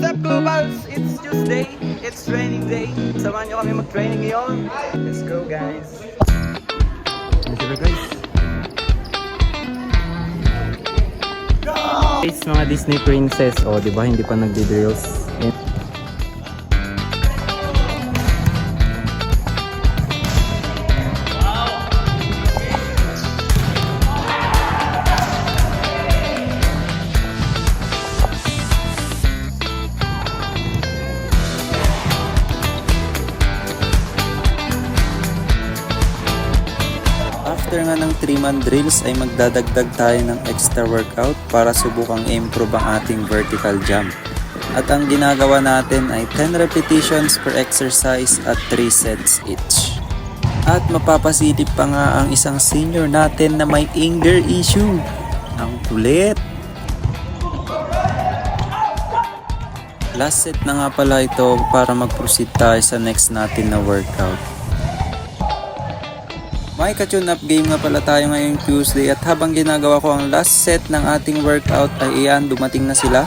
What's up, Globals? It's Tuesday. It's training day. Samahan nyo kami mag-training ngayon. Let's go, guys. Sige, guys. Guys, mga Disney princess. O, di ba hindi pa nagdi-drills? After nga ng 3-man drills ay magdadagdag tayo ng extra workout para subukang improve ang ating vertical jump. At ang ginagawa natin ay 10 repetitions per exercise at 3 sets each. At mapapasilip pa nga ang isang senior natin na may anger issue. Ang kulit! Last set na nga pala ito para mag-proceed tayo sa next natin na workout. May ka-tune up game nga pala tayo ngayong Tuesday at habang ginagawa ko ang last set ng ating workout ay iyan, dumating na sila.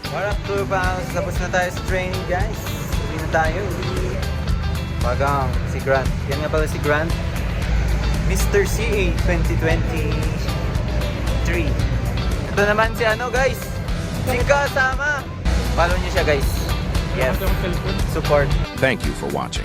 What up, Globals? Tapos na tayo sa training, guys. Uwi na tayo. Bagang si Grant. Yan nga pala si Grant. Mr. CA 2023. Ito naman si ano, guys. Singka sama. Follow niyo siya, guys. Yes. Support. Thank you for watching.